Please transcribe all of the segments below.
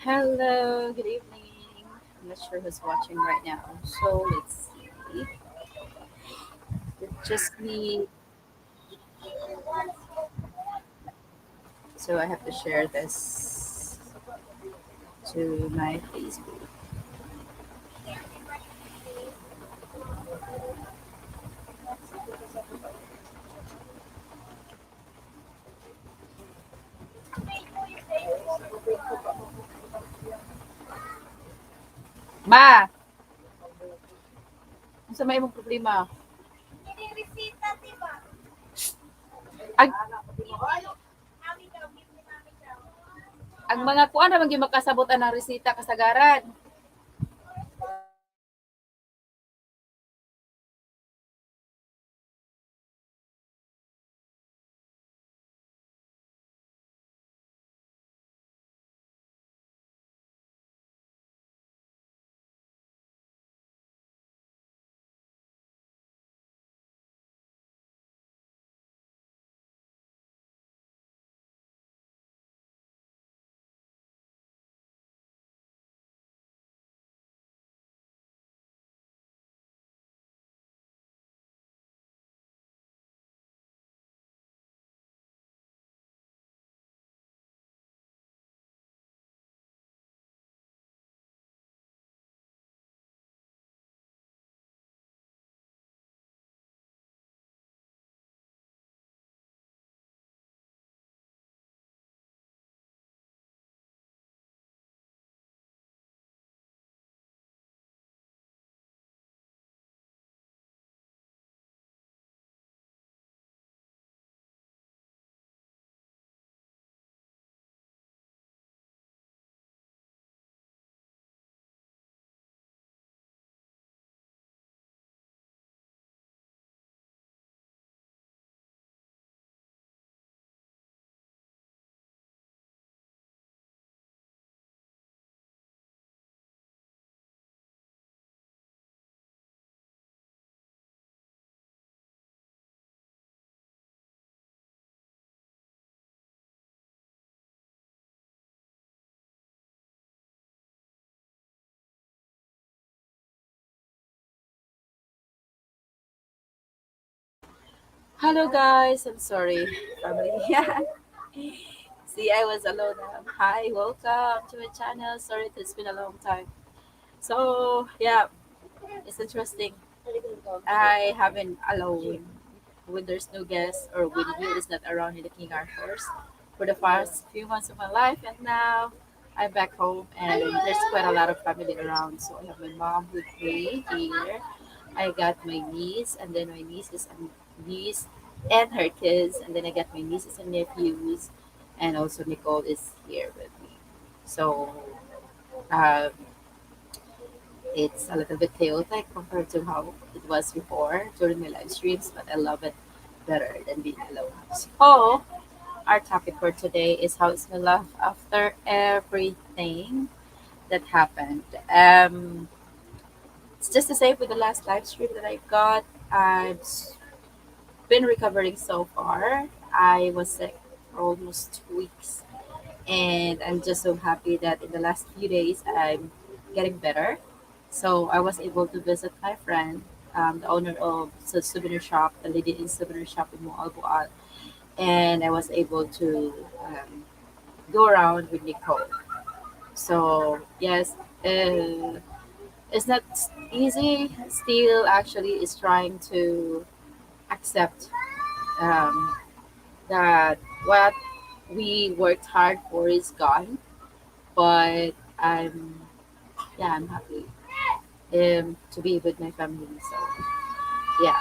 Hello, good evening. I'm not sure who's watching right now. So let's see. It's just me. So I have to share this to my Facebook. Ma! Ano sa may mong problema? Ang, ang mga kuan naman yung makasabutan ng resita kasagaran. Hello guys, I'm sorry. Family. Yeah. See, I was alone. Hi, welcome to my channel. Sorry, it's been a long time. So, yeah, it's interesting. I haven't alone when there's no guest or when you is not around in the King Arthur's for the past few months of my life, and now I'm back home and there's quite a lot of family around. So I have my mom with me here. I got my niece and then my nieces and niece and her kids, and then I got my nieces and nephews, and also Nicole is here with me. So um, it's a little bit chaotic compared to how it was before during my live streams, but I love it better than being alone. So, our topic for today is how is my life after everything that happened. It's just the same with the last live stream that I got. I've been recovering so far. I was sick for almost 2 weeks, and I'm just so happy that in the last few days I'm getting better. So I was able to visit my friend, the owner of the souvenir shop, the lady in souvenir shop in Moalboal, and I was able to go around with Nicole. So yes, it's not easy. Still, actually, is trying to accept um, that what we worked hard for is gone. But I'm happy to be with my family. So yeah,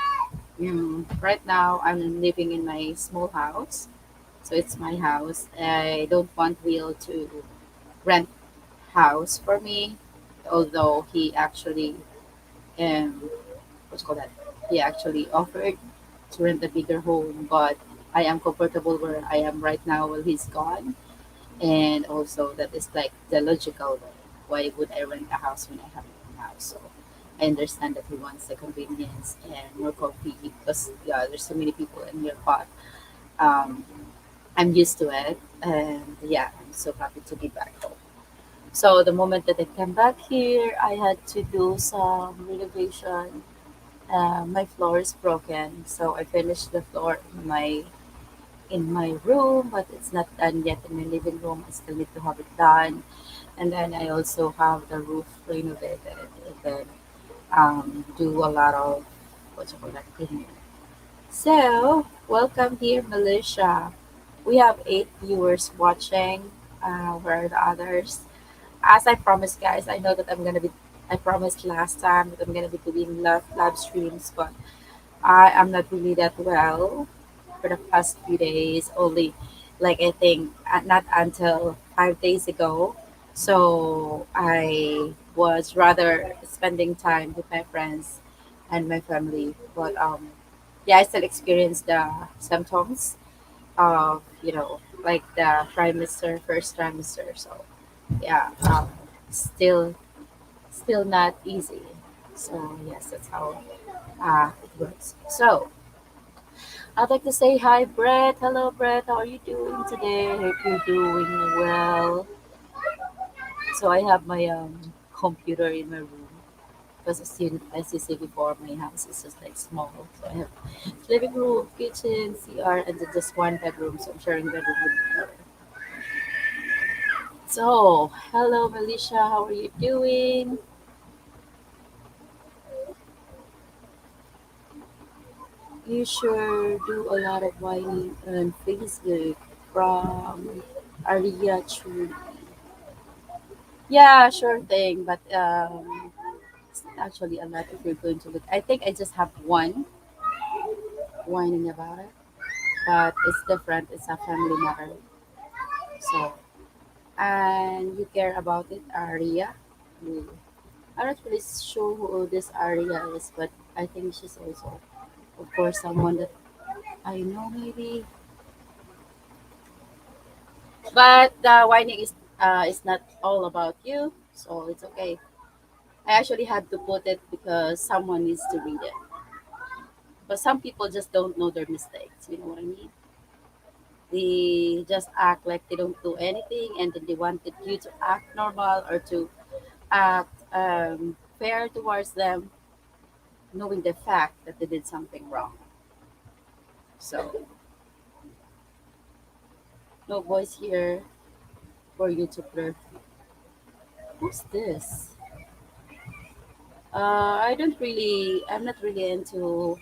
right now I'm living in my small house. So it's my house. I don't want Will to rent house for me, although he actually what's called that? He actually offered to rent a bigger home, but I am comfortable where I am right now while he's gone. And also that is like the logical way. Why would I rent a house when I have my own house? So I understand that he wants the convenience and more comfy because yeah, there's so many people in here, but um, I'm used to it, and yeah, I'm so happy to be back home. So the moment that I came back here, I had to do some renovation. My floor is broken, so I finished the floor in my room, but it's not done yet in my living room. I still need to have it done, and then I also have the roof renovated, and then do a lot of what you call that cleaning. So welcome here, Malaysia. We have 8 viewers watching. Where are the others? As I promised, guys, I know that I'm gonna be. I promised last time that I'm gonna be doing live streams, but I am not really that well for the past few days. Only, like I think, not until 5 days ago. So I was rather spending time with my friends and my family. But yeah, I still experience the symptoms of like the trimester, first trimester. So yeah, still not easy. So yes, that's how it works. So I'd like to say hi, Brett. Hello, Brett. How are you doing today? Hope you're doing well. So I have my computer in my room because as you see before, my house is just like small. So I have living room, kitchen, CR, and then just one bedroom. So I'm sharing bedroom with my daughter. So hello, Melissa. How are you doing? You sure do a lot of whining on Facebook from Aria Truly. Yeah, sure thing. But it's not actually a lot if you're going to look. I think I just have one whining about it, but it's different. It's a family matter. So, and you care about it, Aria. Hmm. I'm not really sure who this Aria is, but I think she's also, of course, someone that I know maybe. But the whining is not all about you, so it's okay. I actually had to put it because someone needs to read it. But some people just don't know their mistakes. You know what I mean? They just act like they don't do anything, and then they wanted you to act normal or to act fair towards them, knowing the fact that they did something wrong. So, no voice here for you to blur. Who's this? I'm not really into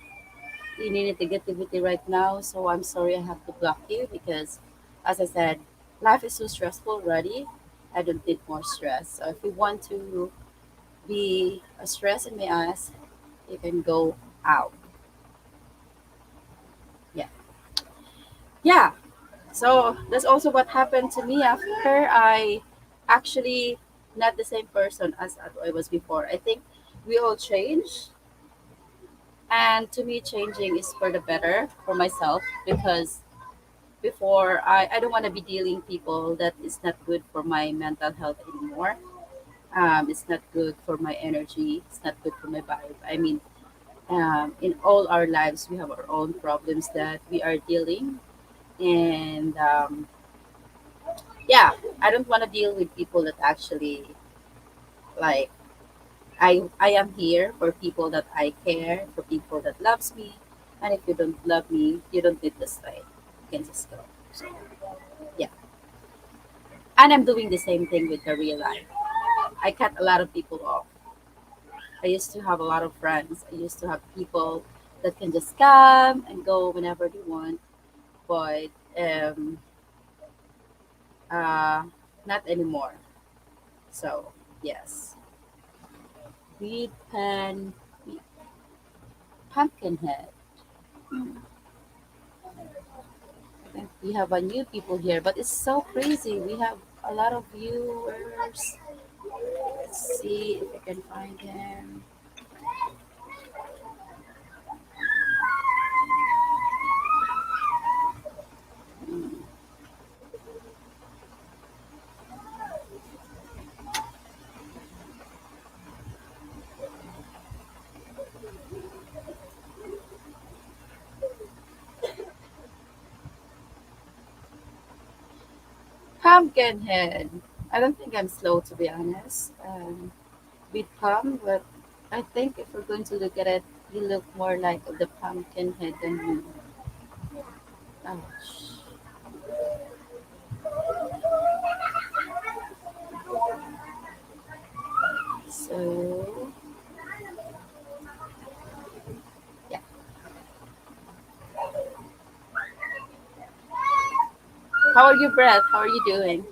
any negativity right now, so I'm sorry I have to block you because, as I said, life is so stressful already. I don't need more stress. So if you want to be a stress in my eyes, you can go out. Yeah. Yeah. So that's also what happened to me after I actually not the same person as I was before. I think we all change, and to me changing is for the better for myself because before I don't want to be dealing people that is not good for my mental health anymore. It's not good for my energy. It's not good for my vibe. I mean, in all our lives, we have our own problems that we are dealing. And yeah, I don't want to deal with people that actually like I am here for people that I care, for people that loves me. And if you don't love me, you don't need to stay. You can just go. So yeah. And I'm doing the same thing with the real life. I cut a lot of people off. I used to have a lot of friends. I used to have people that can just come and go whenever they want. But um, uh, not anymore. So yes, weed pan, pumpkin head. And we have a new people here, but it's so crazy. We have a lot of viewers. Let's see if I can find him. Pumpkinhead. I don't think I'm slow to be honest. With Pum, but I think if we're going to look at it, you look more like the Pumpkinhead than me. Ouch. So yeah. How are you, Brett? How are you doing?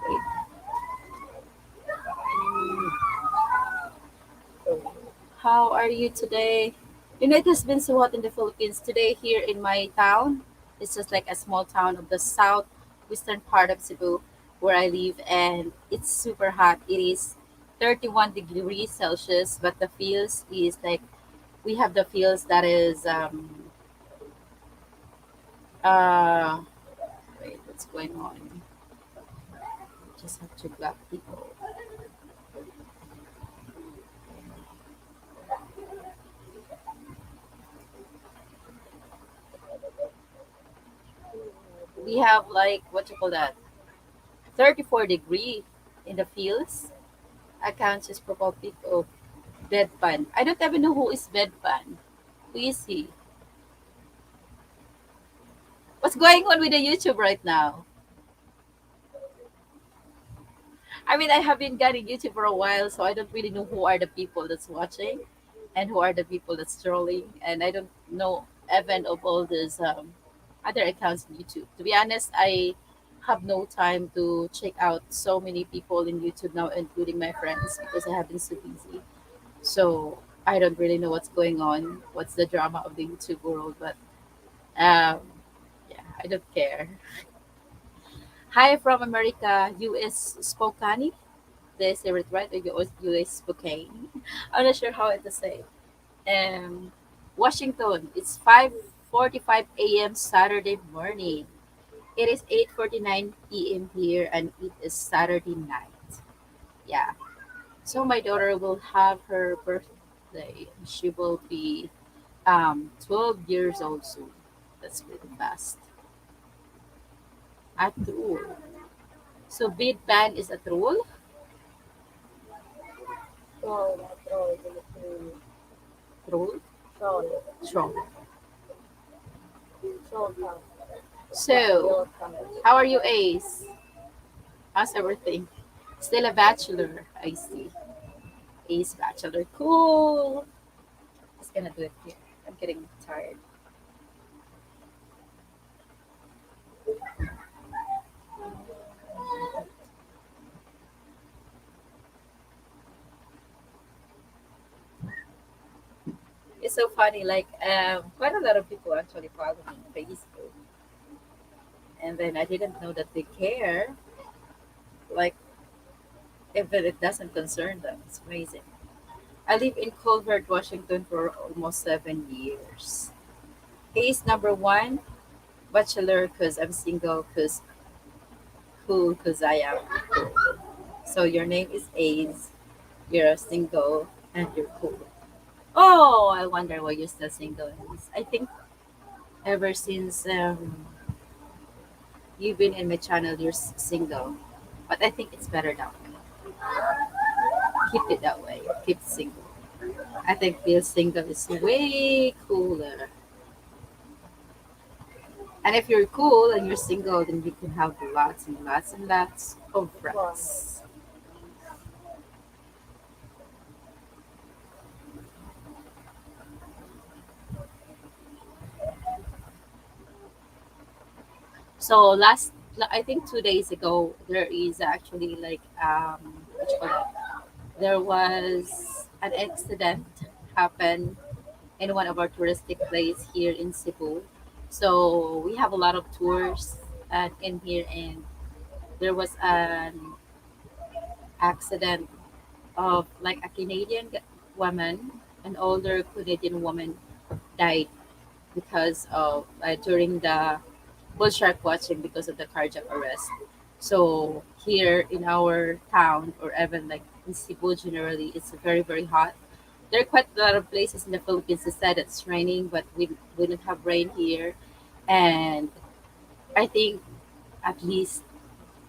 Wait. How are you today? You know, it has been so hot in the Philippines today here in my town. It's just like a small town of the southwestern part of Cebu where I live, and it's super hot. It is 31 degrees Celsius, but the feels is like we have the feels that is uh wait, what's going on? Just have to block people. We have like what you call that? 34 degree in the fields. I can't just purple pick of Bedpan. I don't even know who is Bedpan. Who is he? What's going on with the YouTube right now? I mean, I have been getting YouTube for a while, so I don't really know who are the people that's watching and who are the people that's trolling. And I don't know even of all these other accounts on YouTube. To be honest, I have no time to check out so many people in YouTube now, including my friends, because I have been so busy. So I don't really know what's going on, what's the drama of the YouTube world, but um, yeah, I don't care. Hi from America, US Spokane. They say it right, or US Spokane. I'm not sure how to say. Um, Washington. It's 5:45 a.m. Saturday morning. It is 8:49 p.m. here, and it is Saturday night. Yeah. So my daughter will have her birthday. She will be 12 years old soon. That's pretty fast. At Trul. So bid ban is a Trul? Troll, not troll, Filipino. Trul? Troll. Strong. Troll count. So, Real count. how are you, Ace? How's everything? Still a bachelor, I see. Ace bachelor. Cool. Just gonna do it here. I'm getting tired. It's so funny. Like, quite a lot of people actually follow me on Facebook, and then I didn't know that they care. Like, if it doesn't concern them, it's amazing. I live in Colbert, Washington for almost 7 years. Case number one, bachelor because I'm single, because cool because I am cool. So your name is Ace, you're single, and you're cool. Oh, I wonder why you're still single, Ace. I think ever since you've been in my channel, you're single. But I think it's better that way. Keep it that way. Keep single. I think being single is way cooler. And if you're cool and you're single, then you can have lots and lots and lots of One. friends. I think 2 days ago, there is actually like what you call it? There was an accident happened in one of our touristic place here in Cebu. So we have a lot of tours in here, and there was an accident of like a woman, an older Canadian woman died because of during the bull shark watching because of the cardiac arrest. So here in our town, or even like in Cebu generally, it's very very hot. There are quite a lot of places in the Philippines that said it's raining, but we don't have rain here, and I think at least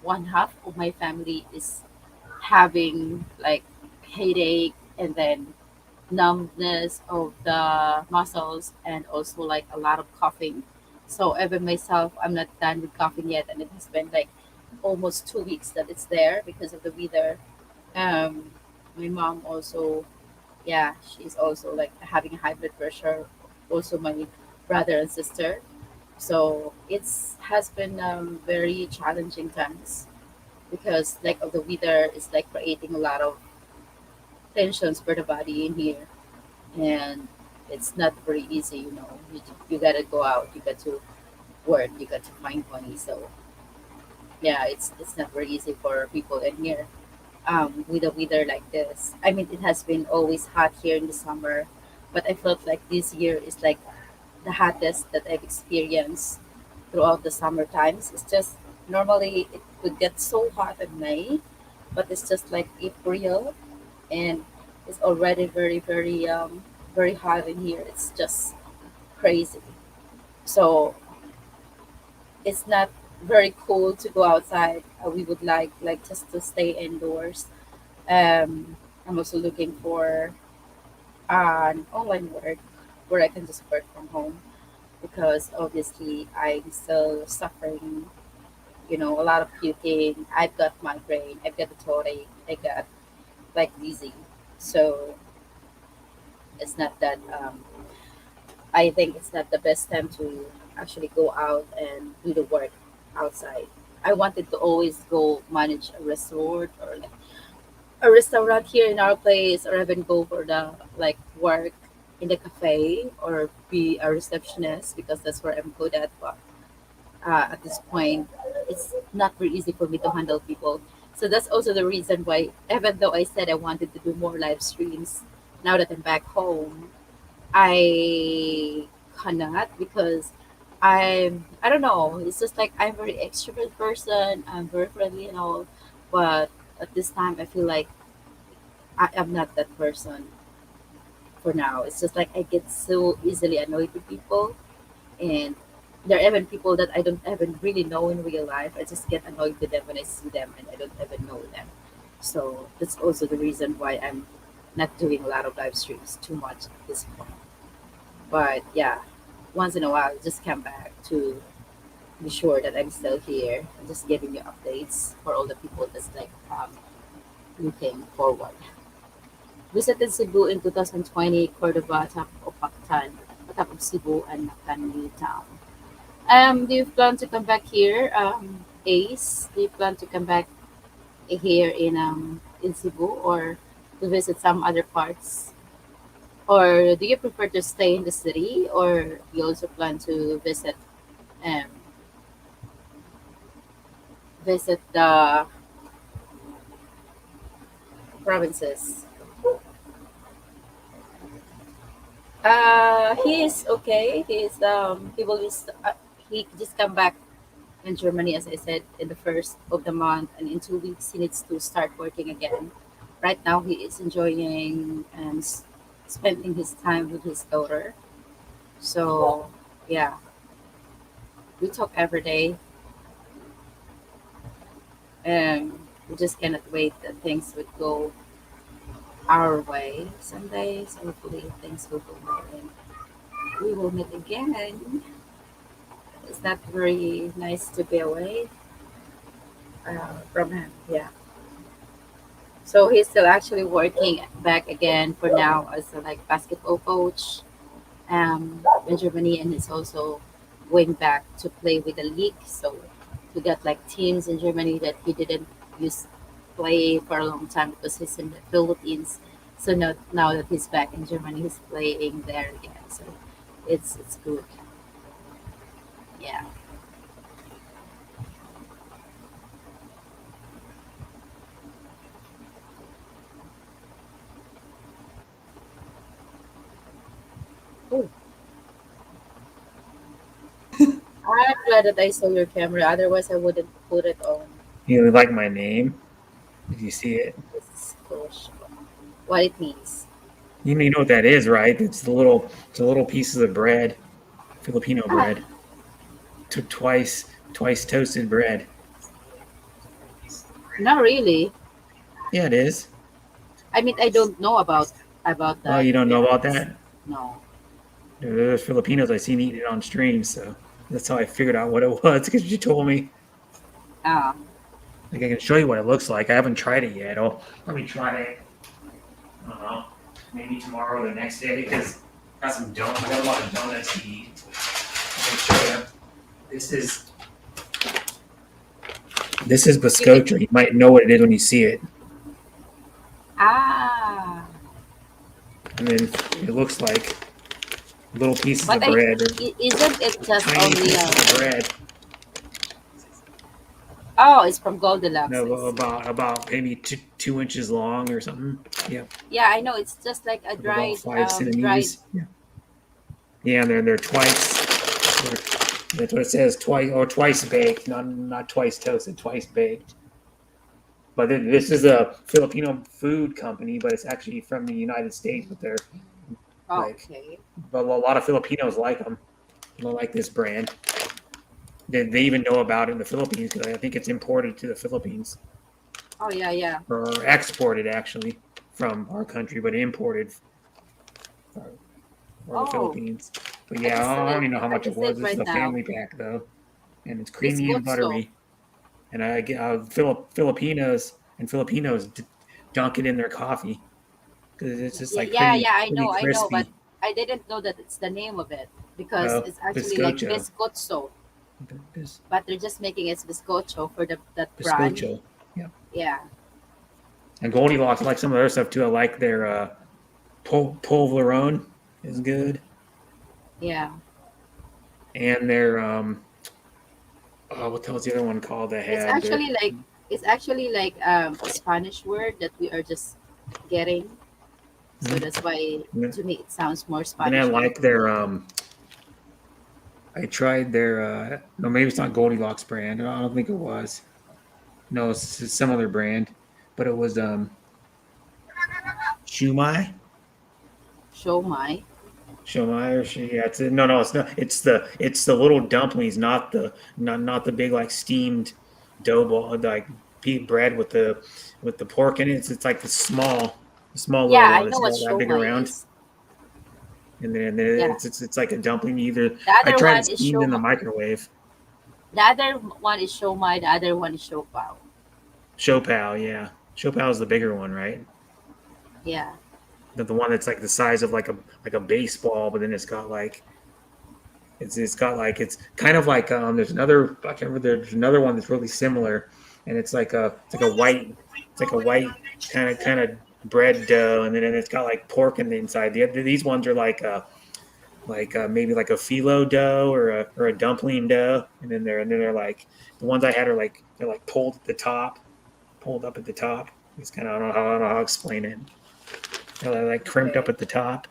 one half of my family is having like headache, and then numbness of the muscles, and also like a lot of coughing. So even myself, I'm not done with coughing yet, and it has been like almost 2 weeks that it's there because of the weather. My mom also, yeah, she's also like having high blood pressure. Also, my brother and sister. So it's has been very challenging times because like of the weather is like creating a lot of tensions for the body in here, and it's not very easy. You gotta go out, you got to work, you got to find money. So yeah, it's not very easy for people in here with a weather like this. I mean, it has been always hot here in the summer, but I felt like this year is like the hottest that I've experienced throughout the summer times. It's just normally it would get so hot in May, but it's just like April, and it's already very very hot in here. It's just crazy. So it's not very cool to go outside. We would like just to stay indoors. I'm also looking for an online work where I can just work from home, because obviously I'm still suffering, a lot of puking. I've got migraine, I've got a toothache, I got like dizzy. So it's not that I think it's not the best time to actually go out and do the work outside. I wanted to always go manage a resort or like a restaurant here in our place, or even go for the like work in the cafe or be a receptionist, because that's where I'm good at. But at this point, it's not very easy for me to handle people. So that's also the reason why, even though I said I wanted to do more live streams, now that I'm back home, I cannot, because I don't know. It's just like I'm a very extrovert person. I'm very friendly and all, but at this time I feel like I am not that person for now. It's just like I get so easily annoyed with people, and there are even people that I don't even really know in real life. I just get annoyed with them when I see them, and I don't even know them. So that's also the reason why I'm not doing a lot of live streams too much at this point. But yeah, once in a while, just come back to be sure that I'm still here and just giving you updates for all the people that's like looking forward. Visited Cebu in 2020, Cordova, top of Mactan, top of Cebu and Mactan New Town. Do you plan to come back here, Ace? Do you plan to come back here in Cebu, or to visit some other parts? Or do you prefer to stay in the city, or you also plan to um, visit the provinces? He is okay. He just come back in Germany, as I said, in the first of the month, and in 2 weeks he needs to start working again. Right now, he is enjoying and spending his time with his daughter. So yeah, we talk every day, and we just cannot wait that things would go our way someday. So hopefully things will go well, and we will meet again. It's not very nice to be away from him. Yeah. So he's still actually working back again for now as a like basketball coach in Germany, and he's also going back to play with the league. So we got like teams in Germany that he didn't use play for a long time because he's in the Philippines. So now that he's back in Germany, he's playing there again. So it's good. Yeah. Oh, I'm glad that I saw your camera. Otherwise, I wouldn't put it on. You like my name? Did you see it? This push. What it means. You know what that is, right? It's the little pieces of bread, Filipino Ah, bread, twice toasted bread. not really. Yeah, it is. I mean, I don't know about Oh, that. you To don't be know about honest, that? no. There's Filipinos I seen eating it on stream, so that's how I figured out what it was because you told me. Ah, Like I can show you what it looks like. I haven't tried it yet. I'll probably try it. I don't know, maybe tomorrow or the next day because I got some donuts. I got a lot of donuts to eat. I can show you. This is this is you can. biscocho. You might know what it is when you see it. Ah, And then it looks like little pieces but of bread or isn't it just tiny only pieces of bread. Oh, it's from Goldilocks. I see. About maybe 2 inches long or something. Yeah, Yeah, I know. It's just like a about dried, five dried. centimeters. Yeah, yeah, and they're twice. That's what it says. Twice baked, not twice toasted, twice baked. But this is a Filipino food company, but it's actually from the United States. But they're Oh, like, okay. but a lot of Filipinos like them. They like this brand. They even know about it in the Philippines because I think it's imported to the Philippines Oh, yeah, yeah. or exported actually from our country, but imported for the Oh, Philippines. But I yeah, can see I don't it. even know how I much can it see was. it This is right a now. family pack though, and it's It's creamy and Gotso. buttery. And I get Filipinos dunk it in their coffee because it's just Yeah, like yeah, yeah. pretty I know, but crispy. I didn't know that it's the name of it because it's actually like Bizcocho, Biscotso, Biz, but they're just making it Biscocho for the that brand. Bizcocho. Yeah, Yeah. and Goldilocks. I like some of their stuff too. I like their polverone is good, Yeah. and their what the hell's the other one called? They It's had their actually like a Spanish word that we are just getting. So Mhm. that's why to me it sounds more Then I Spanish than like their I tried their no, maybe it's not Goldilocks brand. I don't think it was. No, it's some other brand, but it was Shumai. show my. Shumai or she yeah, no, it's not. It's the little dumplings, not the big like steamed dough ball like bread with the pork in it. It's like the small Yeah, little I one. know It's what about that show big my around. is. And then Yeah. it's like a dumpling. Either The I other tried it one is steamed show in the my. microwave. The other one is show my. The other one is show pao. Shopao, yeah, Shopao is the bigger one, right? Yeah. The one that's like the size of like a baseball, but then it's got like it's kind of like there's another I can't remember there's another one that's really similar, and it's like a white kind of bread dough, and then it's got like pork in the inside. These ones are like maybe like a phyllo dough or a dumpling dough, and then they're like the ones I had are like they're like pulled up at the top. It's kind of I don't know how to explain it. They're like crimped up Okay. at the top,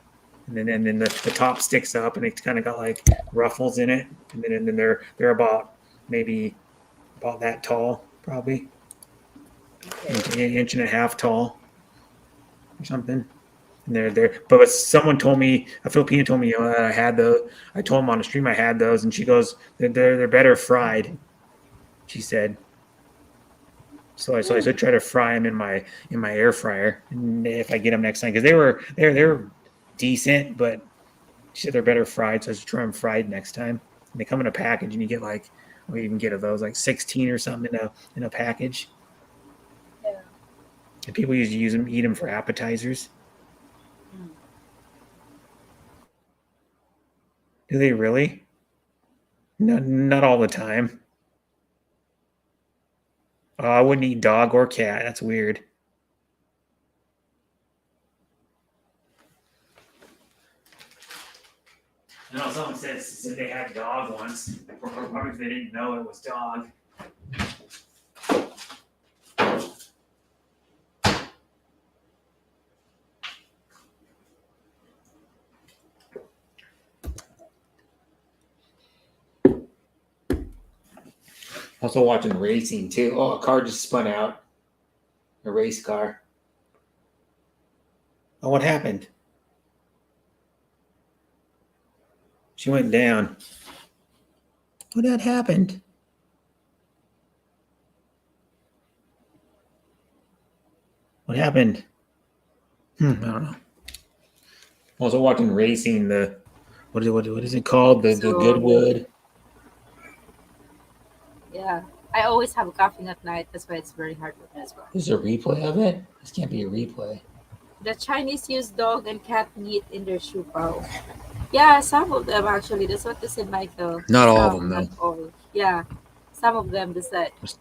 and then the top sticks up, and it's kind of got like ruffles in it, and then they're about maybe about that tall, probably Okay. inch and a half tall or something. And but someone told me a Filipino told me that I had those. I told him on the stream I had those, and she goes, they're better fried. She said. So I should try to fry them in my air fryer, and if I get them next time because they were decent, but she said they're better fried, so I should try them fried next time. And they come in a package, and you get like we even get of those like 16 or something in a package. yeah. And people usually use them, eat them for appetizers. Mm. Do they really? No, not all the time. I wouldn't eat dog or cat. That's weird. I know someone says said they had dog once. Or probably they didn't know it was dog. Also watching racing too. Oh, a car just spun out. A race car. Oh, what happened? She went down. What had happened? What happened? I don't know. Also watching racing. What is it called? The So, Goodwood. yeah. I always have coughing at night. That's why it's very hard for me as well. Is there a replay of it? This can't be a replay. The Chinese use dog and cat meat in their shu pao. Yeah, some of them actually. That's what they said, Michael. Not all of Some, them, not though. all. Yeah, some of them they said. What's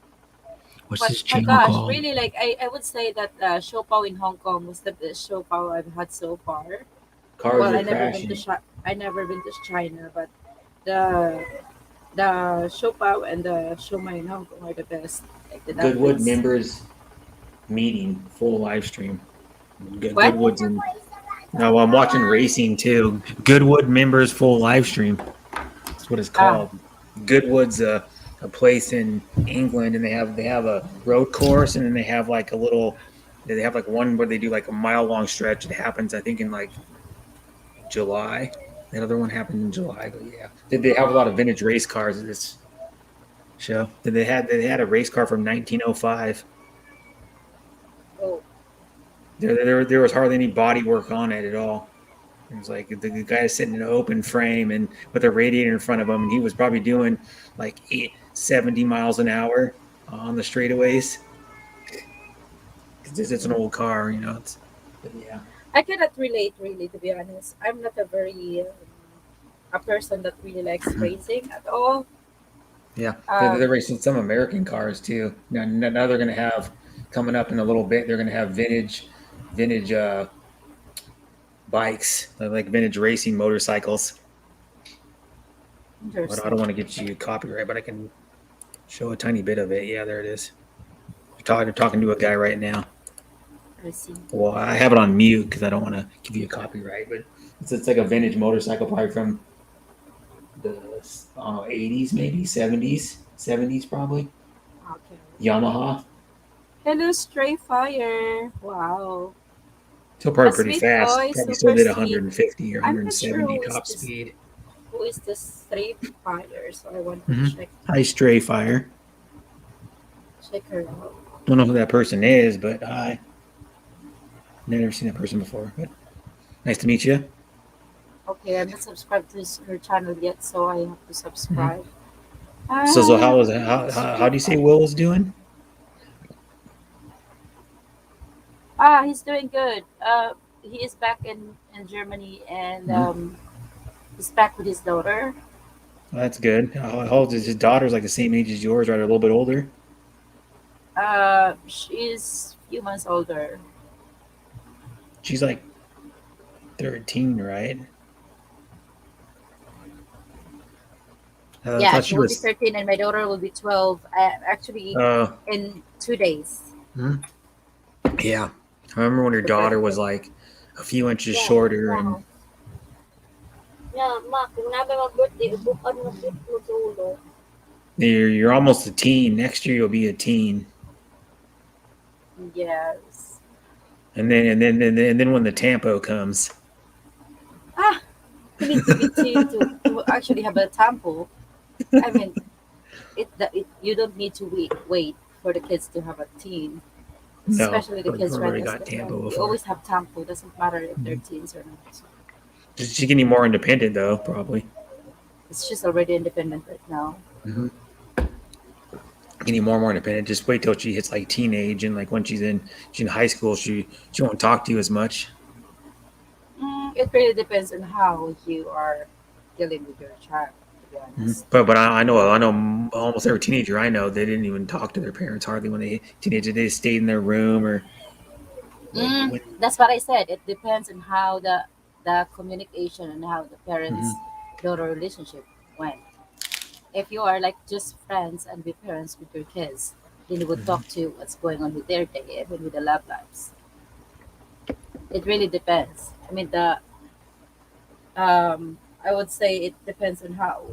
But this my channel gosh, called? really, like I would say that show pao in Hong Kong was the best show pao I've had so far. Cars Well, are I never been crashing. to I never been to China, but the show pao and the show mai in Hong Kong are the best. Like the Goodwood dumplings. members meeting, full live stream. What? Goodwood's in. No, I'm watching racing too. Goodwood members full live stream. That's what it's called. Goodwood's a place in England, and they have a road course, and then they have like a little. They have like one where they do like a mile long stretch. It happens, I think, in like July. That other one happened in July, but yeah, they have a lot of vintage race cars at this show. They had a race car from 1905. Oh, There was hardly any body work on it at all. It was like the guy sitting in an open frame and with a radiator in front of him, and he was probably doing like 70 miles an hour on the straightaways. It's an old car, you know. But yeah. I cannot relate really, to be honest. I'm not a very a person that really likes racing at all. Yeah, Um, they're racing some American cars too. Now they're going to have coming up in a little bit. They're going to have vintage bikes, like vintage racing motorcycles. But I Interesting. don't want to get you copyright, but I can show a tiny bit of it. Yeah, there it is. I'm talking to a guy right now. I see. Well, I have it on mute because I don't want to give you a copyright, but it's like a vintage motorcycle, probably from the 80s, maybe 70s probably. Okay. Yamaha. Hello, Stray Fire. Wow. Still probably A pretty sweet fast. boy, Probably still super did sweet. 150 or I'm not sure 170 who is top this. speed. Who is this Stray Fire? So I want Mhm. to Hi, Stray Fire. check her out. Don't know who that person is, but hi. Never seen that person before, but nice to meet you. Okay, I'm not subscribed to her channel yet, so I have to subscribe. So how is it? How do you say Will is doing? He's doing good. He is back in Germany, and he's back with his daughter. Well, that's good. How old is his daughter's like the same age as yours, right? Or a little bit older? She's a few months older. She's like 13, right? I Yeah, thought she she will be was. 13, and my daughter will be 12. Actually, in 2 days. Yeah. I remember when her daughter was like a few inches shorter, and Yeah, ma, kung namin mag-birthday, ubukan mo mo sa ulo. you're almost a teen. Next year you'll be a teen, Yes. and then when the tampo comes, You need to actually have a tampo. I mean, you don't need to wait for the kids to have a teen. No, Especially the kids I've right already now. got tampo You before. always have tampo. Doesn't matter if they're teens or not. She's getting more independent though, probably. She's already independent right now. Getting more and more independent. Just wait till she hits like teenage, and like when she's in high school, she won't talk to you as much. It really depends on how you are dealing with your child. To be honest. But I know almost every teenager I know, they didn't even talk to their parents hardly when they teenagers. They just stayed in their room or. That's what I said. It depends on how the communication and how the parents daughter relationship. went. If you are like just friends and be parents with your kids, then you would Mhm. talk to what's going on with their day, even with the love lives. It really depends. I mean, I would say it depends on how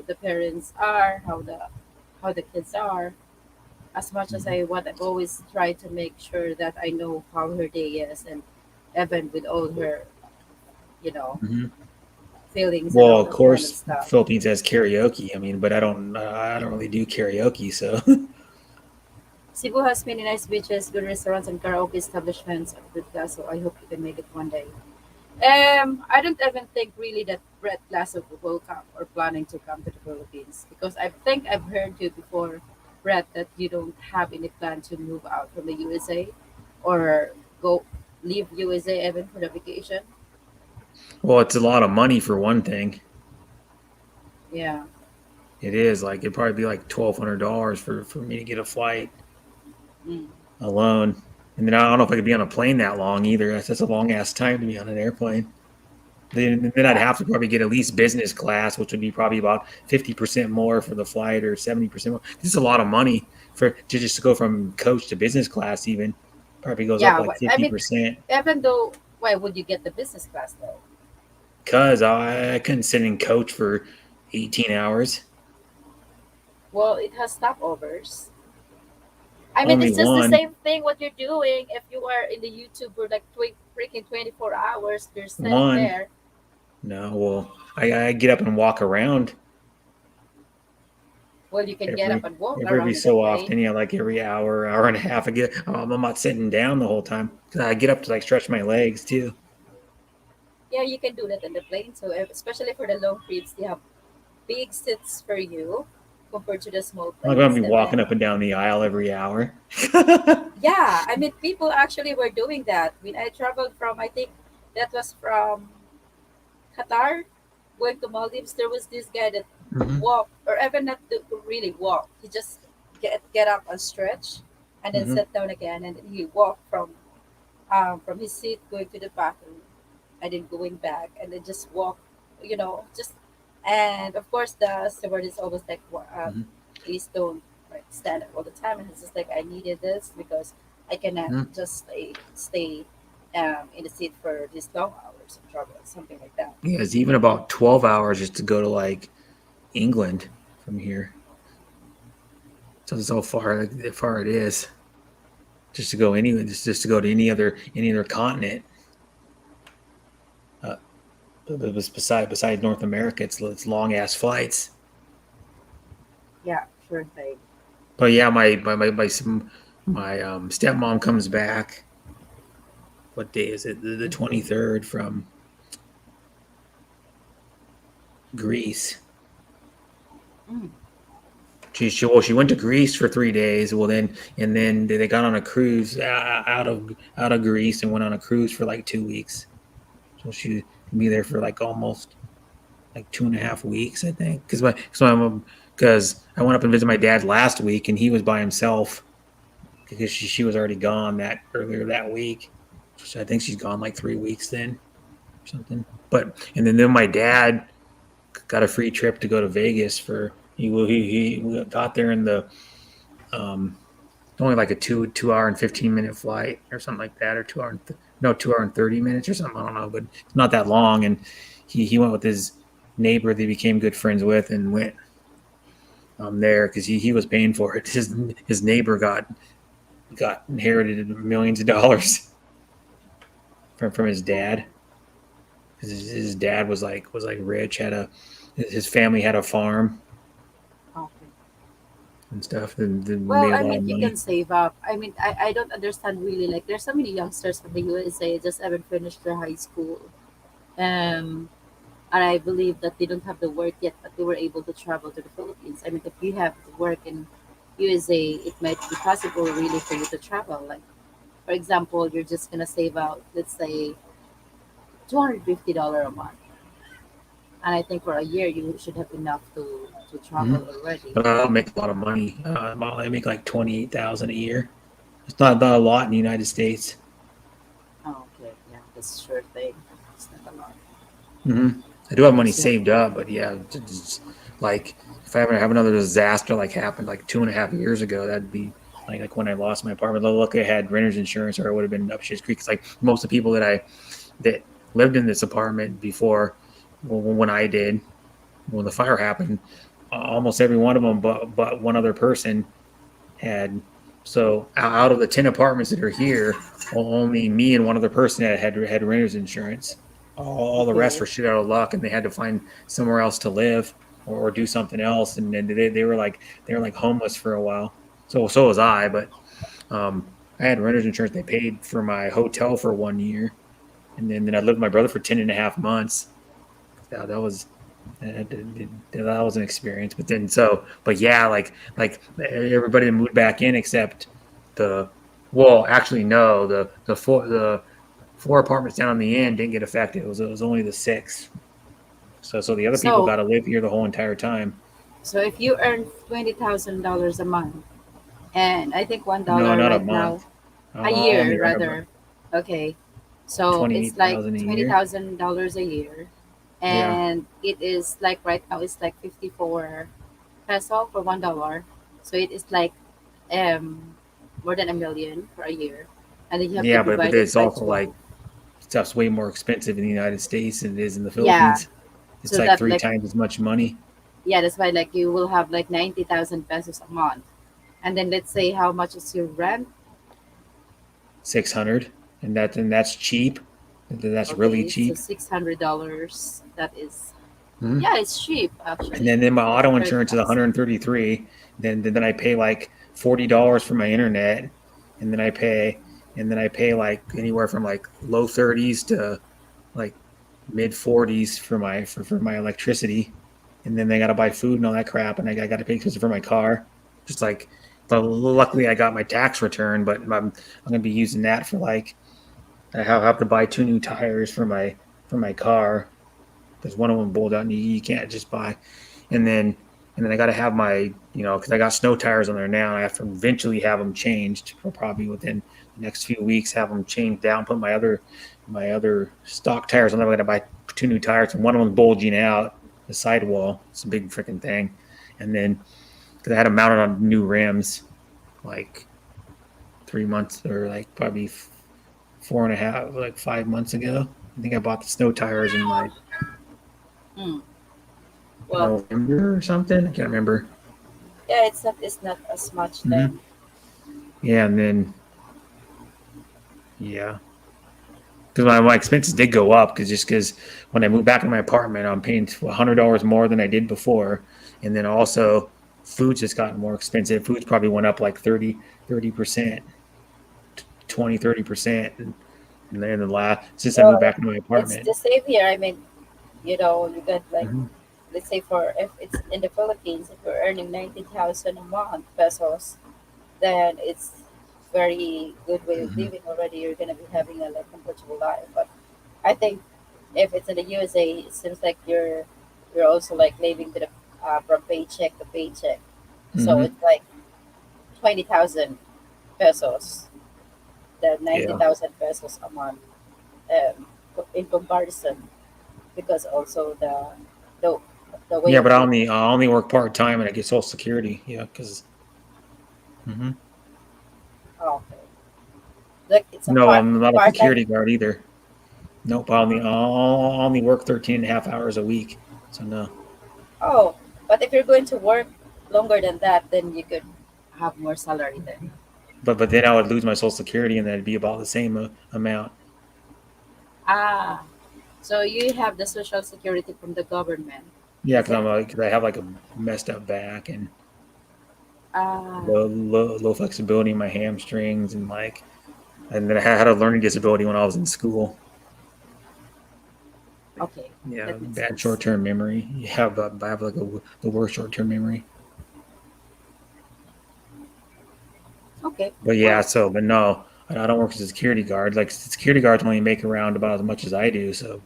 the parents are, how the kids are. As much as Mhm. I've always tried to make sure that I know how her day is, and even with all her, you know, Mhm. feelings and Well, all of that kind of course, stuff. Philippines has karaoke. I mean, but I don't really do karaoke, so. Cebu has many nice beaches, good restaurants, and karaoke establishments of good class. So I hope you can make it one day. I don't even think really that Brett Lasso will come or planning to come to the Philippines, because I think I've heard you before, Brett, that you don't have any plan to move out from the USA or go leave USA even for the vacation. Well, it's a lot of money for one thing. Yeah. It is like it'd probably be like $1,200 for me to get a flight Mm. alone, and then I don't know if I could be on a plane that long either. That's a long ass time to be on an airplane. Then I'd Yeah. have to probably get at least business class, which would be probably about 50% more for the flight or 70% more. This is a lot of money for to just go from coach to business class. Even probably goes up Yeah. like I fifty mean, percent. even though, why would you get the business class though? Cause I couldn't sit in coach for 18 hours. Well, it has stopovers. I mean, Only it's just the one, same thing what you're doing if you are in the YouTube for like freaking 24 hours. You're sitting one. there. No, well, I get up and walk around Well, you can get up every and walk every around in the so plane. often. Yeah, like every hour, hour and a half. I get. I'm not sitting down the whole time. 'Cause I get up to like stretch my legs too. Yeah, you can do that in the plane. So, especially for the long trips, they have big seats for you compared to the small I'm not gonna planes. be walking Even, up and down the aisle every hour. yeah, I mean, people actually were doing that. When I traveled from, I think that was from Qatar, going to Maldives, there was this guy that Hmm. walked, or even not to really walk. He just get up and stretch, and then Hmm. sit down again, and then he walked from his seat going to the bathroom, and then going back, and then just walk, just. And of course, the steward is always like, Hmm. please don't like stand up all the time. And it's just like I needed this because I cannot Hmm. just stay in the seat for these long hours of travel, something like that. Yeah, it's even about 12 hours just to go to like England from here. So that's how far it is. Just to go anywhere, just to go to any other continent. Uh, but besides North America, it's long ass flights. Yeah, sure thing. But yeah, my stepmom comes back. What day is it? The Mm-hmm. 23rd from Greece. Mm. She went to Greece for 3 days. Well, then they got on a cruise out of Greece and went on a cruise for like 2 weeks. So she can be there for like almost like 2.5 weeks, I think. Because I went up and visited my dad last week and he was by himself because she was already gone that earlier that week. So I think she's gone like 3 weeks then or something. But then my dad got a free trip to go to Vegas for he got there in the um only like a 2 hour and 15 minute flight or something like that, or 2 hour and no 2 hour and 30 minutes or something. I don't know, but it's not that long. And he went with his neighbor that he became good friends with and went there because he was paying for it. His neighbor got inherited millions of dollars from his Oh, dad. His dad was like rich, had a his family had a farm okay. and stuff, and Well, made a I lot mean, of you can money. save up. I mean, I don't understand really. Like, there's so many youngsters from the USA just haven't finished their high school. Um, and I believe that they don't have the work yet, but they were able to travel to the Philippines. I mean, if you have the work in USA, it might be possible really for you to travel. Like, for example, you're just gonna save out, let's say, $250 a month, and I think for a year you should have enough to Hmm. travel already. But I don't make a lot of money. I make like 28,000 a year. It's not a lot in the United States. Oh, okay, yeah, that's a sure thing. It's not a lot Hmm. I do have money because you have saved to. up, but yeah, like if I ever have another disaster like happened like 2.5 years ago, that'd be like when I lost my apartment. Luckily, I had renter's insurance, or I would have been up shit's creek. It's like most of the people that lived in this apartment before when I did when the fire happened, almost every one of them, but one other person had. So out of the 10 apartments that are here, only me and one other person had renter's insurance. All the rest Okay. were shit out of luck, and they had to find somewhere else to live or do something else. And then they were like homeless for a while. So was I, but I had renter's insurance. They paid for my hotel for 1 year, and then I lived with my brother for 10.5 months. That was that was an experience. But yeah, like everybody moved back in except the well, actually no, the four apartments down on the end didn't get affected. It was only the six. So the other people So got to live here the whole entire time. so if you earn $20,000 a month, and I think one No, dollar not a right now, month. a I only year earn about rather. Okay, so twenty it's eight like thousand a twenty year. thousand dollars a year, Yeah, and it is like right now it's like 54 peso for $1. So it is like um more than a million for a year, and then you have to yeah, but divide it it's by also 12. like stuff's way more expensive in the United States than it is in the Yeah, Philippines. It's so like that three like times as much money. yeah, that's why like you will have like 90,000 pesos a month, and then let's say how much is your rent. 600, and that's cheap. That's really Okay, so cheap. $600. That is, Mhm. yeah, it's cheap And actually then my auto compared insurance to is us. 133. Then I pay like $40 for my internet, and then I pay like anywhere from like low 30s to like mid 40s for my electricity, and then they got to buy food and all that crap, and I got to pay for my car. Just like, but luckily I got my tax return, but I'm gonna be using that for like I have to buy two new tires for my car because one of them bowled out, and you can't just buy. And then I got to have my because I got snow tires on there now. And I have to eventually have them changed, probably within the next few weeks. Have them changed down, put my other stock tires on there. I got to buy two new tires, and one of them's bulging out the sidewall. It's a big freaking thing. And then because I had them mounted on new rims like 3 months or like probably 4.5, like 5 months ago. I think I bought the snow tires in like Hmm. Well, November or something. I can't remember. yeah, it's not as much Hmm. then. Yeah, and then yeah, because my expenses did go up because when I moved back in my apartment, I'm paying $100 more than I did before, and then also food's just gotten more expensive. Food's probably went up like 30%, 20-30%, and then the last since I moved Well, back into my it's apartment. the same here. I mean, you get like, Hmm. let's say for if it's in the Philippines, if you're earning 90,000 a month pesos, then it's very good way of Hmm. living already. You're gonna be having a like comfortable life. But I think if it's in the USA, it seems like you're also like living to the from paycheck to paycheck. So Hmm. it's like 20,000 pesos, the ninety Yeah, thousand pesos a month, in comparison, because also the the way yeah, of but I living. only I only work part time and I get Social Security. Yeah, because Oh, okay, like it's a no, I'm not a part time. security guard either. Nope, I only work 13 and a half hours a week. So no. Oh, but if you're going to work longer than that, then you could have more salary then. But then I would lose my Social Security, and that'd be about the same amount. Ah, so you have the social security from the government. Yeah, Is because that? I have like a messed up back and Ah, low flexibility in my hamstrings, and then I had a learning disability when I was in school. okay, Yeah, that makes bad sense. short term memory. I have like the worst short term memory. Okay, But yeah, well, but no, I don't work as a security guard. Like security guards only make around about as much as I do, so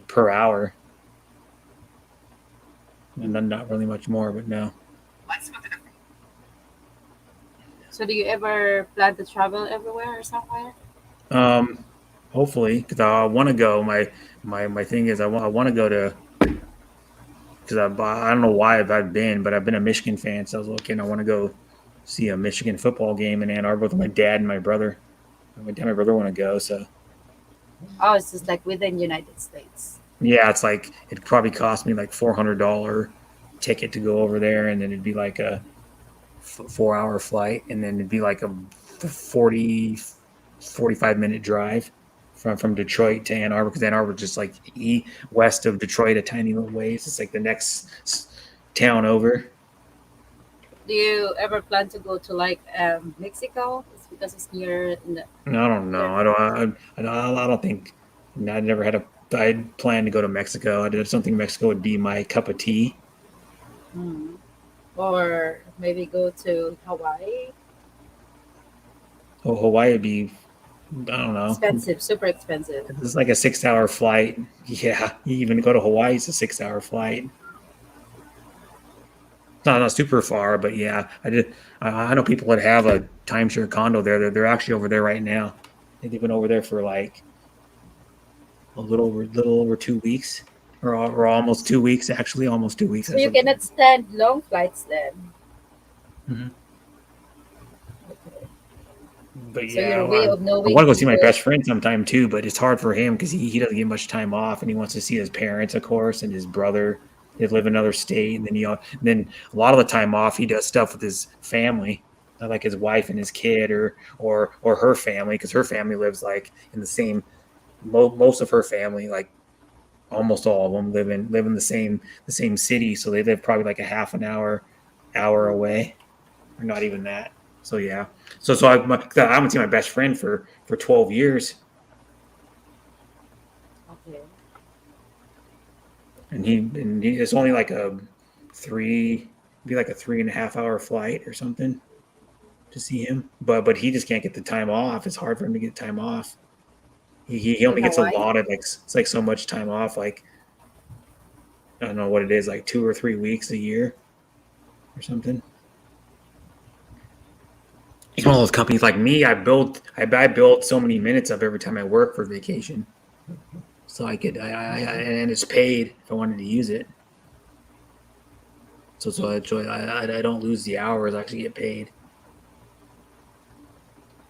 per hour, and hmm. then not really much more. But no. So do you ever plan to travel everywhere or somewhere? Um, hopefully, because I want to go. My thing is I want to go because I don't know why I've been, but I've been a Michigan fan. So I was looking. I want to go see a Michigan football game in Ann Arbor with my dad and my brother. My dad and my brother want to go. So Oh, it's just like within United States. yeah, it's like it probably cost me like $400 ticket to go over there, and then it'd be like a 4 hour flight, and then it'd be like a 45 minute drive from Detroit to Ann Arbor, because Ann Arbor is just like west of Detroit, a tiny little ways. It's like the next town over. Do you ever plan to go to like Mexico? It's because it's near. No, I don't know. I don't think. I never had a. I planned to go to Mexico. I don't think Mexico would be my cup of tea. Hmm. Or maybe go to Hawaii. Oh, Hawaii would be. I don't know. Expensive, super expensive. It's like a 6 hour flight. Yeah, even to go to Hawaii is a 6 hour flight. Not super far, but yeah, I did. I know people that have a timeshare condo there. They're actually over there right now. I think they've been over there for like a little over 2 weeks, or almost 2 weeks. Actually, almost 2 weeks. So you cannot stand long flights then. Mhm. Okay. But So yeah, your way of I knowing want to go see my people. best friend sometime too. But it's hard for him because he doesn't get much time off, and he wants to see his parents, of course, and his brother. They live in another state, and then a lot of the time off, he does stuff with his family, like his wife and his kid, or her family, because her family lives like in the same. Most of her family, like almost all of them, live in the same city, so they live probably like a half an hour away, or not even that. So yeah, I haven't seen my best friend for 12 years, Okay. and it's only like a three, be like a 3.5 hour flight or something to see him. But he just can't get the time off. It's hard for him to get time off. He In only gets a Hawaii. lot of like it's like so much time off. Like I don't know what it is, like 2 or 3 weeks a year or something. He's one of those companies like me. I build so many minutes up every time I work for vacation, so and it's paid if I wanted to use it. So I don't lose the hours. I actually get paid.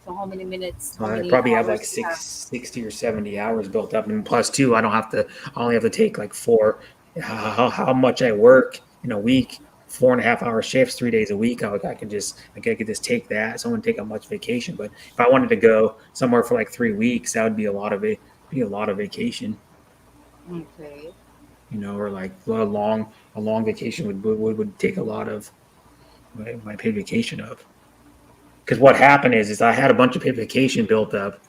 So how many minutes? So How I many probably have like hours you have? 60 or 70 hours built up, and plus two, I don't have to. I only have to take like four. How much I work in a week? 4.5 hour shifts, 3 days a week. I could just take that. Someone take a much vacation, but if I wanted to go somewhere for like 3 weeks, that would be a lot of it. Be a lot of vacation, Okay. or like a long vacation would take a lot of my paid vacation up. Because what happened is I had a bunch of paid vacation built up,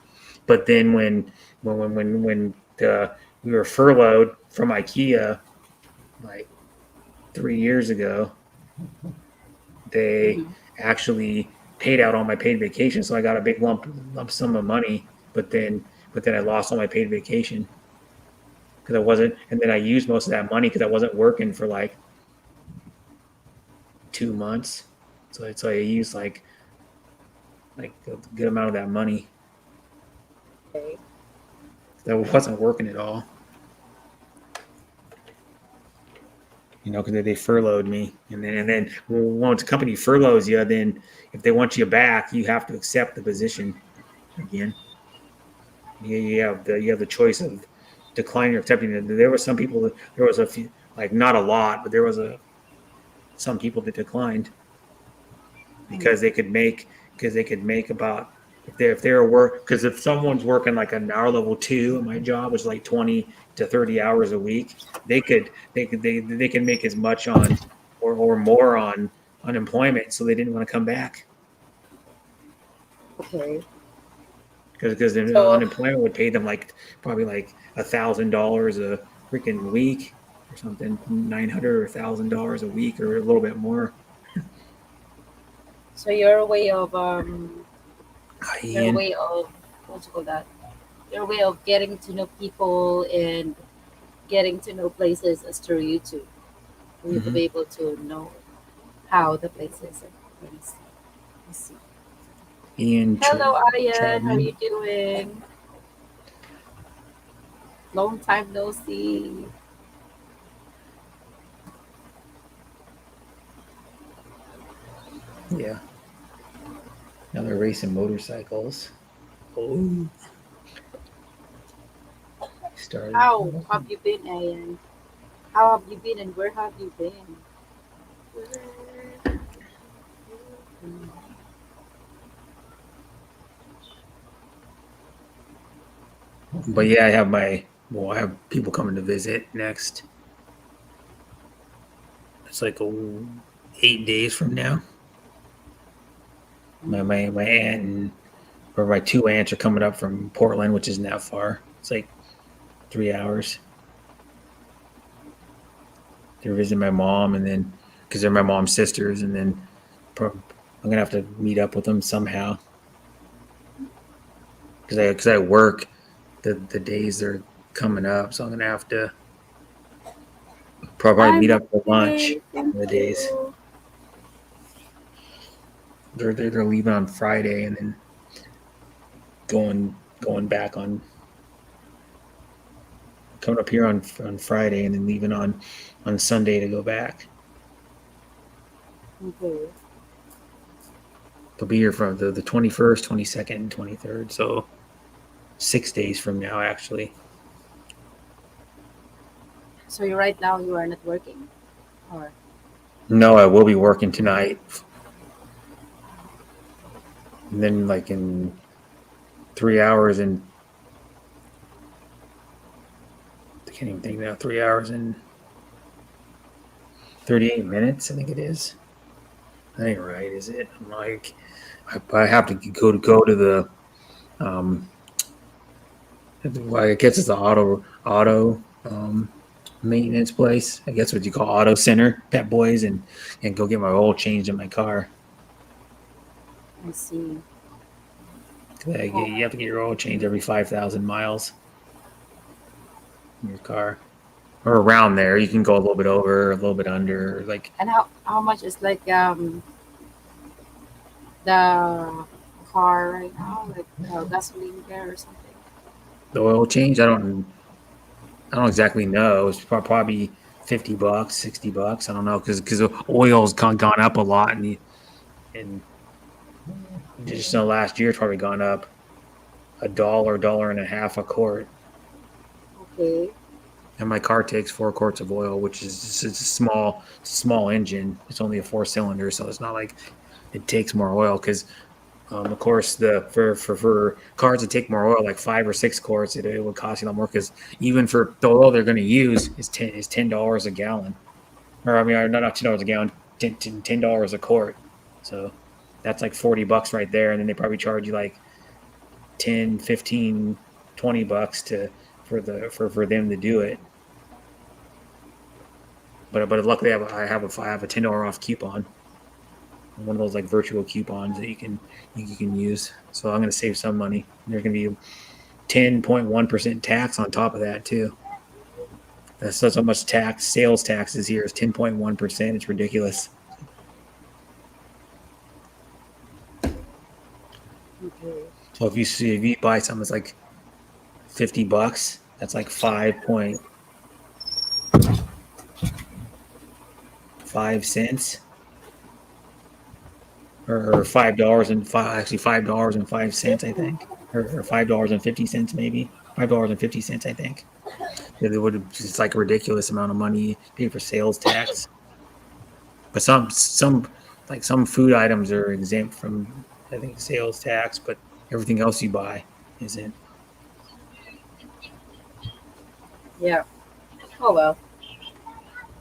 but then when we were furloughed from IKEA like 3 years ago, they Hmm. actually paid out all my paid vacation. So I got a big lump sum of money, but then I lost all my paid vacation because I wasn't, and then I used most of that money because I wasn't working for like 2 months. So I used like a good amount of that money Okay. that wasn't working at all. Because they furloughed me, and then once a company furloughs you, then if they want you back, you have to accept the position again. You have the choice of declining or accepting it. There were some people. There was a few, like not a lot, but there was some people that declined Mm. because they could make about if they're work because if someone's working like an hour level two, and my job was like 20 to 30 hours a week, they can make as much on or more on unemployment, so they didn't want to come back Okay. because the So unemployment would pay them like probably like $1,000 a freaking week or something, 900 or $1,000 a week or a little bit more. so your Ian. way of what you call that? Your way of getting to know people and getting to know places is through YouTube. For you to Hmm. be able to know how the places are. Let me see. Let me see. Ian Hello, Ayan. How are you Chapman. doing? Long time no see. Yeah. Now they're racing motorcycles. Oh, started. How have you been, Ian? How have you been and where have you been? But yeah, I have people coming to visit next. It's like 8 days from now. My aunt and or my two aunts are coming up from Portland, which isn't that far. It's like 3 hours. They're visiting my mom, and then because they're my mom's sisters, and then I'm gonna have to meet up with them somehow because I work the days they're coming up, so I'm gonna have to probably meet I'm up for lunch okay, thank the days. you. They're leaving on Friday and then going back on coming up here on Friday and then leaving on Sunday to go back. Okay. They'll be here from the 21st, 22nd, and 23rd. So 6 days from now, actually. So you right now you are not working, or No, I will be working tonight. And then, like, in 3 hours and I can't even think now, 3 hours and 38 minutes, I think it is. That ain't right, is it? I'm like, I have to go to the, well, I guess it's the auto maintenance place. I guess what you call auto center, Pet Boys, and go get my oil changed in my car. I see. You have to get your oil changed every 5,000 miles in your car, or around there. You can go a little bit over, a little bit under, like And how much is like the car right now, like gasoline there or something? the oil change. I don't exactly know. It's probably $50, $60. I don't know because oil's gone up a lot, and just in the last year, it's probably gone up $1, $1.50 a quart. Okay. And my car takes 4 quarts of oil, which is it's a small engine. It's only a 4-cylinder, so it's not like it takes more oil. Because of course, for cars that take more oil, like 5 or 6 quarts, it would cost you a lot more. Because even for the oil they're going to use is $10 a gallon, or I mean, not $10 a gallon, $10 a quart. So that's like $40 right there, and then they probably charge you like 10, 15, $20 for them to do it. But luckily I have a $10 off coupon, one of those like virtual coupons that you can use. So I'm going to save some money. There's going to be 10.1% tax on top of that too. That's how much sales tax is here is 10.1%. It's ridiculous. Okay. So if you buy something that's like $50, that's like 5.5 cents, or $5.05, I think, or $5.50 maybe, $5.50, I think. It's like a ridiculous amount of money you pay for sales tax. But some food items are exempt from, I think, sales tax, but everything else you buy isn't. Yeah. Oh well.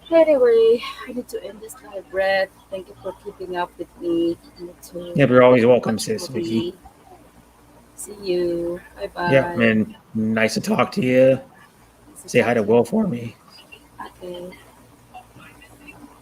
Anyway, I need to end this live, Brett. Thank you for keeping up with me. I need to Yeah, but you're always welcome, watch sis, Vicky. movie. See you. Bye bye. Yeah, man, nice to talk to you. Say hi to Will for me. Okay.